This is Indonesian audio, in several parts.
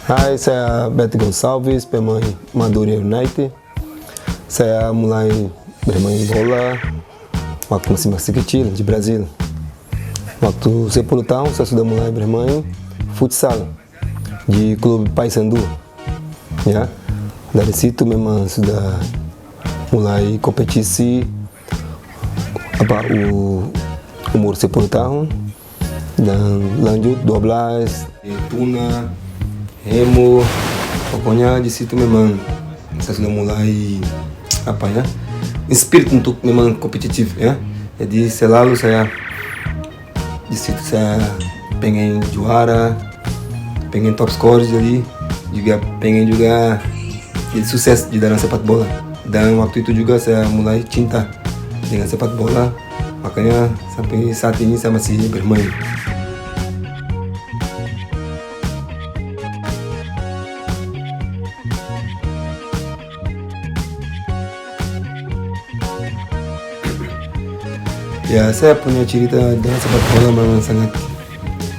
Hai, saya Beto Gonçalves, pemain Madura United. Saya mulai bermain bola waktu masih kecil di Brasil. Waktu 10 tahun saya sudah mulai bermain futsal di klub Paysandu. Ya, dari situ memang sudah mulai kompetisi umur 10 tahun dan lanjut 12 Tuna, Hemo, pokoknya di situ memang saya sudah mulai inspired untuk memang kompetitif ya. Jadi selalu saya di situ saya pengen juara, pengen top score, jadi juga pengen juga jadi sukses di dalam sepak bola. Dan waktu itu juga saya mulai cinta dengan sepak bola, makanya sampai saat ini saya masih bermain. Ya, saya punya cerita dalam sepak bola memang sangat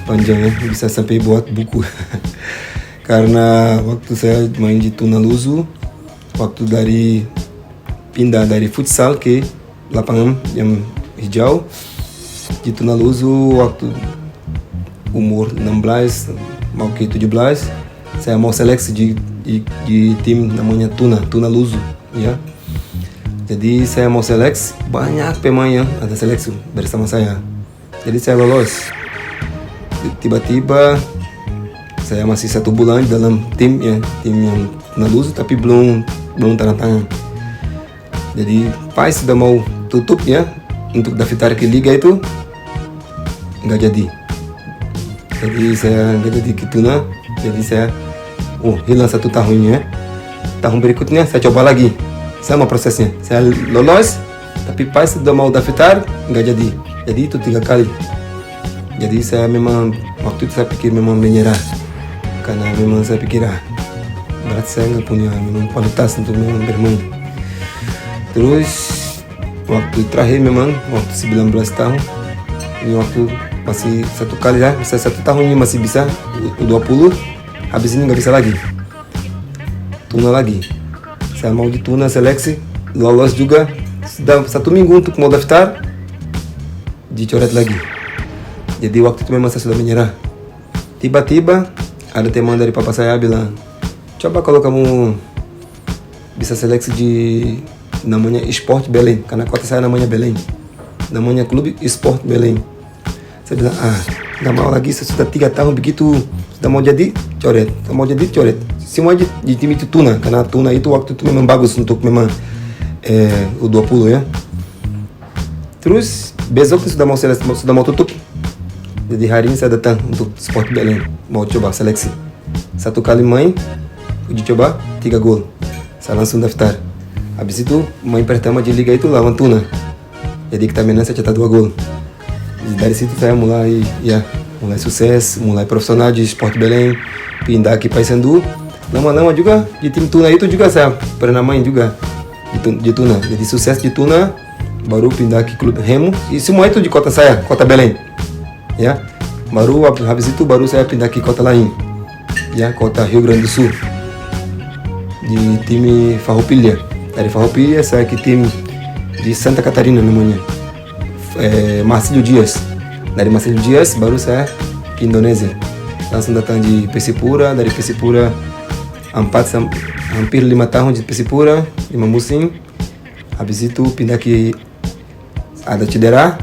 panjang ya, bisa sampai buat buku. Karena waktu saya main di Tunaluzu, waktu pindah dari futsal ke lapangan yang hijau di Tunaluzu, waktu umur 16 mau ke 17, saya mau seleksi di tim namanya Tunaluzu ya. Jadi saya mau seleksi, banyak pemain yang ada seleksi bersama saya. Jadi saya lolos. Tiba-tiba saya masih 1 bulan dalam tim yang Tunaluzu, tapi belum tanda tangan. Jadi pas sudah mau tutup ya untuk daftar ke liga itu nggak jadi. Jadi saya nggak jadi ke Tuna. Jadi saya hilang 1 tahunnya. Tahun berikutnya saya coba lagi. Sama prosesnya, saya lolos, tapi pas sudah mau daftar nggak jadi. Jadi itu 3 kali. Jadi saya memang waktu itu saya pikir memang menyerah, karena memang saya pikir berat saya nggak punya memang kualitas untuk memang bermain. Terus waktu terakhir memang waktu 19 tahun, ini waktu masih 1 kali ya, bisa 1 tahun ini masih bisa U20, habis ini nggak bisa lagi. Tuna lagi. Saya mau di Tuna seleksi, lolos juga. Sudah 1 minggu untuk mau daftar, dicoret lagi. Jadi waktu itu memang saya sudah menyerah. Tiba-tiba ada teman dari papa saya bilang, coba kalau kamu bisa seleksi di namanya eSport Belém, karena kota saya namanya Belém, namanya klub eSport Belém. Saya bilang nggak mau lagi, saya sudah 3 tahun begitu, sudah mau jadi coret, semua di tim itu Tuna, karena Tuna itu waktu itu memang bagus untuk memang U20 ya. Terus besok sudah mau tutup, jadi hari ini saya datang untuk Sport Belém, mau coba seleksi. 1 kali main, uji coba 3 gol, saya langsung daftar. Habis itu main pertama di liga itu lawan Tuna, jadi kita menang, saya cetak 2 gol. Dari situ saya mulai sukses, mulai profesional di Sport Belém, pindah ke Paysandu. Lama-lama juga di tim Tuna itu juga saya pernah main juga di Tuna. Jadi sukses di Tuna, baru pindah ke klub Hemo. Semua itu di kota saya, kota Belém. Ya, baru habis itu baru saya pindah ke kota lain, ya, kota Rio Grande do Sul, di tim Farroupilha. Dari Farroupilha saya ke tim di Santa Catarina namanya, Marcílio Dias. Dari Marcílio Dias baru saya ke Indonesia, langsung datang di Persipura. Dari Persipura hampir 5 tahun di Persipura, 5 musim. Habis itu pindah ke ada cedera,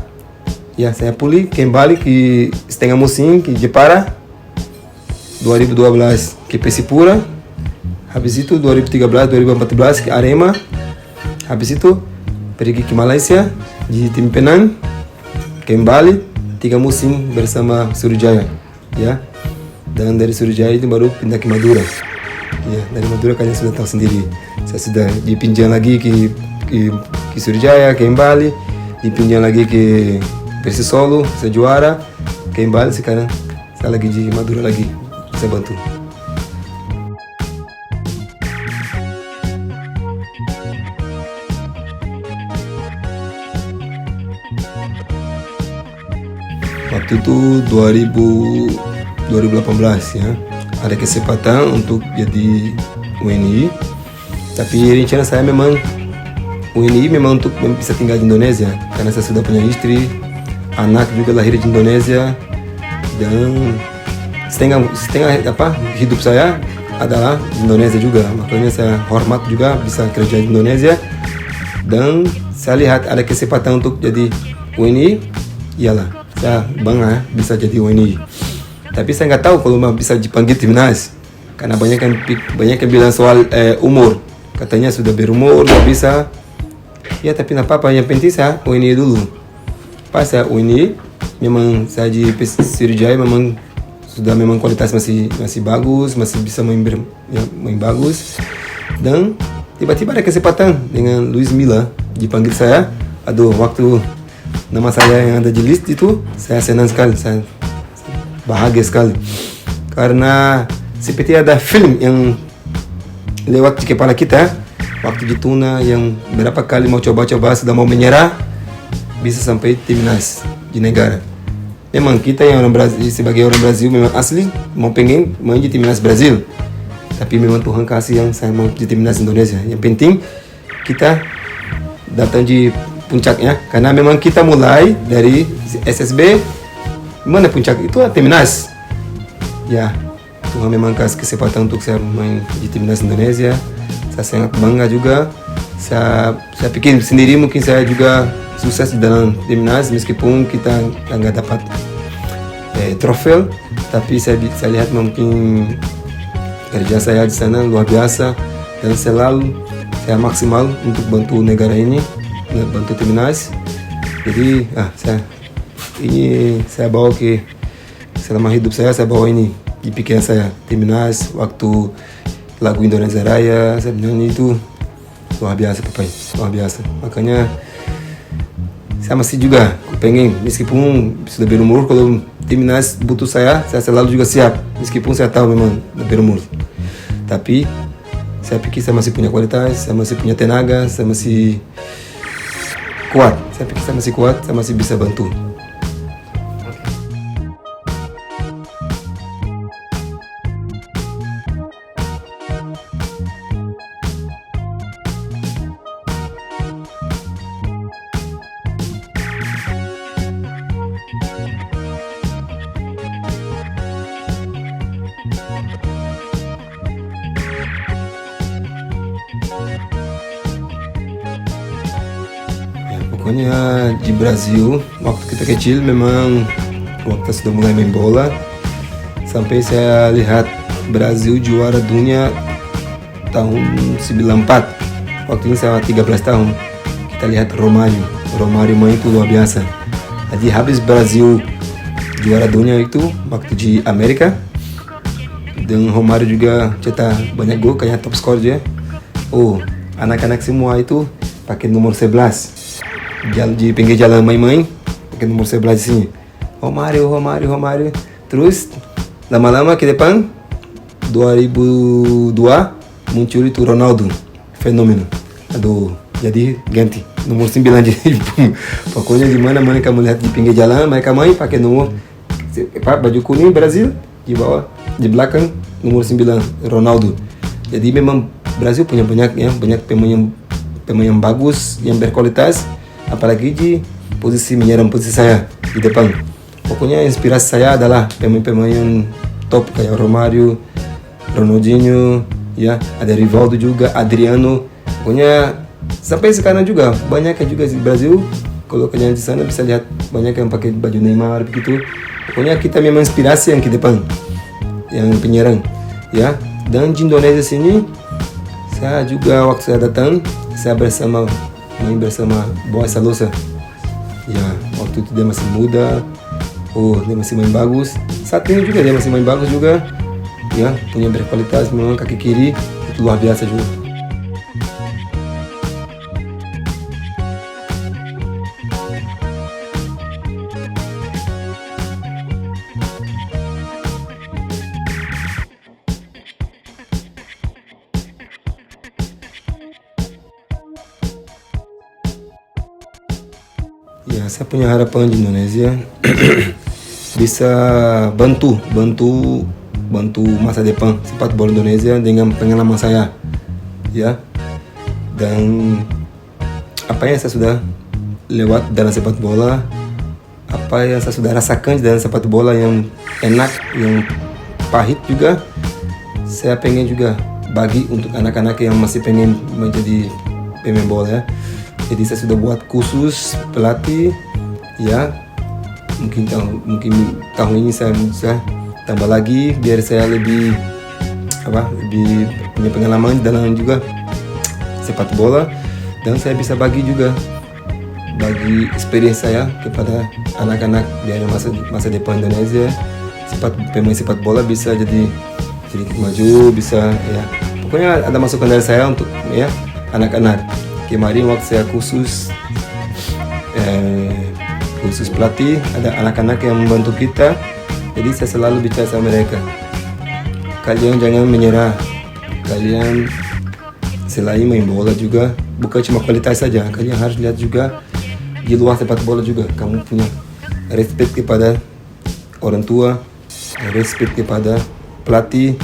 ya saya pulih kembali ke setengah musim ke Jepara. 2012 ke Persipura. Habis itu 2013, 2014 ke Arema. Habis itu pergi ke Malaysia di tim Penang. Kembali 3 musim bersama Surujaya, ya. Dan dari Surujaya itu baru pindah ke Madura. Ya, dari Madura kalian sudah tahu sendiri. Saya sudah dipinjam lagi ke Surujaya, kembali dipinjam lagi ke Persis Solo, saya juara, kembali sekarang saya lagi di Madura lagi, saya bantu. Waktu itu 2018 ya, ada kesempatan untuk jadi WNI. Tapi rencana saya memang WNI memang untuk bisa tinggal di Indonesia, karena saya sudah punya istri, anak juga lahir di Indonesia, dan setengah hidup saya adalah di Indonesia juga. Makanya saya hormat juga bisa kerja di Indonesia, dan saya lihat ada kesempatan untuk jadi WNI, iyalah saya bangga bisa jadi WNI. Tapi saya nggak tahu kalau bisa dipanggil timnas, karena banyak yang bilang soal umur, katanya sudah berumur nggak bisa. Ya tapi nggak apa-apa, yang penting saya WNI dulu. Pas saya WNI, memang saya di Sriwijaya memang sudah memang kualitas masih bagus, masih bisa main bagus. Dan tiba-tiba ada kesempatan dengan Luis Milla dipanggil saya. Aduh, waktu nama saya yang ada di list itu, saya senang sekali, saya bahagia sekali. Karena seperti ada film yang lewat di kepala kita, waktu di Tuna yang berapa kali mau coba-coba sudah mau menyerah, bisa sampai timnas di negara. Memang kita yang orang Brazil, sebagai orang Brazil memang asli mau pengen main di timnas Brazil. Tapi memang Tuhan kasih yang saya mau di timnas Indonesia. Yang penting kita datang di puncaknya, karena memang kita mulai dari SSB, mana puncak itu timnas. Ya, Tuhan memang kasih kesempatan untuk saya main di timnas Indonesia. Saya sangat bangga juga. Saya pikir sendiri mungkin saya juga sukses dalam timnas meskipun kita nggak dapat trofeo, tapi saya lihat mungkin kerja saya di sana luar biasa, dan selalu saya maksimal untuk bantu negara ini, bantu timnas. Jadi saya bawa ke selama hidup saya bawa ini di pikiran saya, timnas. Waktu lagu Indonesia Raya saya nyanyi itu luar biasa, Papai, luar biasa. Makanya saya masih juga pengen, meskipun sudah berumur, kalau timnas butuh saya selalu juga siap, meskipun saya tahu memang sudah berumur. Tapi saya pikir saya masih punya kualitas, saya masih punya tenaga, saya masih kuat. Saya pikir saya masih kuat, saya masih bisa bantu. Pokoknya di Brazil, waktu kita kecil memang waktu sudah mulai main bola, sampai saya lihat Brazil juara dunia tahun 94. Waktu ini saya 13 tahun. Kita lihat Romário main itu luar biasa. Jadi habis Brazil juara dunia itu waktu di Amerika, dan Romário juga cetak banyak gol, kayak top score dia. Oh, anak-anak semua itu pakai nomor 11. Di pinggir jalan main-main pakai nomor 11 di sini. Romário. Terus lama-lama ke depan 2002 muncul itu Ronaldo, fenomeno. Aduh, jadi ganti nomor 9 jadi pokoknya di mana mereka melihat di pinggir jalan mereka main pakai nomor baju kuning Brazil, di bawah di belakang nomor 9 Ronaldo. Jadi memang Brazil punya banyak pemain bagus yang berkualitas. Apalagi di posisi menyerang, posisi saya di depan. Pokoknya inspirasi saya adalah pemain-pemain top kayak Romário, Ronaldinho, ya, ada Rivaldo juga, Adriano. Pokoknya sampai sekarang juga banyak yang juga di Brazil. Kalau kalian di sana bisa lihat banyak yang pakai baju Neymar begitu. Pokoknya kita memang inspirasi yang di depan, yang penyerang, ya. Dan di Indonesia sini, saya juga waktu saya datang, saya main bersama Boy Salosa. Ya, waktu itu dia masih muda. Oh, dia masih main bagus. Saat ini juga dia masih main bagus juga. Ya, punya berkualitas, memang kaki kiri itu luar biasa juga. Ya, saya punya harapan di Indonesia bisa bantu bantu masa depan sepak bola Indonesia dengan pengalaman saya, ya. Dan apa yang saya sudah lewat dalam sepak bola, apa yang saya sudah rasakan dalam sepak bola yang enak, yang pahit juga, saya pengen juga bagi untuk anak-anak yang masih pengen menjadi pemain bola, ya. Jadi saya sudah buat khusus pelatih, ya. Mungkin tahun ini saya bisa tambah lagi biar saya lebih punya pengalaman dalam juga sepak bola, dan saya bisa bagi experience saya kepada anak-anak dari masa depan Indonesia. Pemain sepak bola bisa jadi sedikit maju, bisa, ya. Pokoknya ada masukan dari saya untuk, ya, anak-anak. Kemarin waktu saya khusus pelatih, ada anak-anak yang membantu kita. Jadi saya selalu bicara sama mereka, kalian jangan menyerah. Kalian selain main bola juga, bukan cuma kualitas saja, kalian harus lihat juga di luar sepak bola juga. Kamu punya respect kepada orang tua, respect kepada pelatih,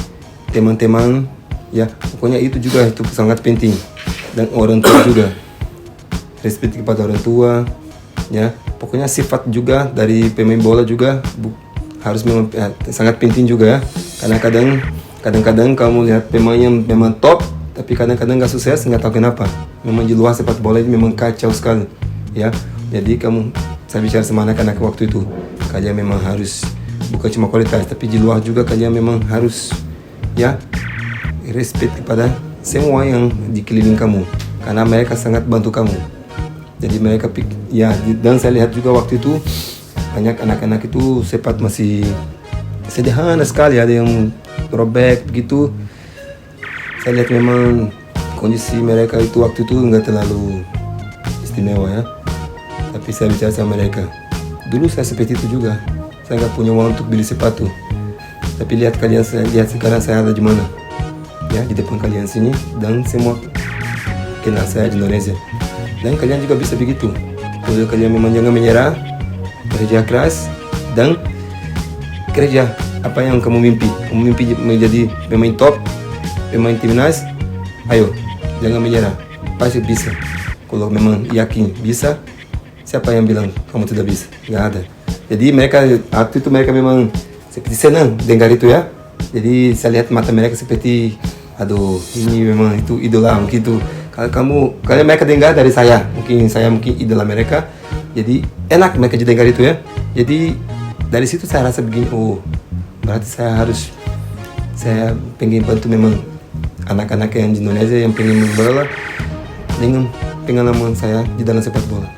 teman-teman, ya. Pokoknya itu sangat penting. Dan orang tua juga, respect kepada orang tua, ya. Pokoknya sifat juga dari pemain bola juga harus sangat penting juga, ya. Karena kadang-kadang kamu lihat pemain yang memang top, tapi kadang-kadang nggak sukses, nggak tahu kenapa. Memang di luar sepak bola ini memang kacau sekali, ya. Jadi saya bicara sama anak-anak waktu itu, kalian memang harus bukan cuma kualitas, tapi di luar juga kalian memang harus, ya, respect kepada semua yang di keliling kamu, karena mereka sangat bantu kamu. Jadi mereka, ya, dan saya lihat juga waktu itu banyak anak-anak itu sepak masih sederhana sekali, ada yang robek begitu. Saya lihat memang kondisi mereka itu waktu itu nggak terlalu istimewa, ya. Tapi saya bicara sama mereka, dulu saya seperti itu juga. Saya nggak punya uang untuk beli sepatu, tapi lihat sekarang saya ada di mana, ya, di depan kalian sini, dan semua kenal saya di Indonesia. Dan kalian juga bisa begitu. Kalau kalian memang jangan menyerah, kerja keras, dan kerja apa yang kamu mimpi. Kamu mimpi menjadi pemain top, pemain timnas, ayo, jangan menyerah, pasti bisa. Kalau memang yakin bisa, siapa yang bilang kamu tidak bisa? Nggak ada. Jadi waktu itu mereka memang seperti senang dengar itu, ya. Jadi saya lihat mata mereka seperti, aduh, ini memang itu idola gitu. Kalau mereka dengar dari saya mungkin idola mereka. Jadi enak mereka dengar itu, ya. Jadi dari situ saya rasa begini, oh, berarti saya pengen bantu memang anak-anak yang di Indonesia yang pengen bola dengan pengalaman saya di dalam sepak bola.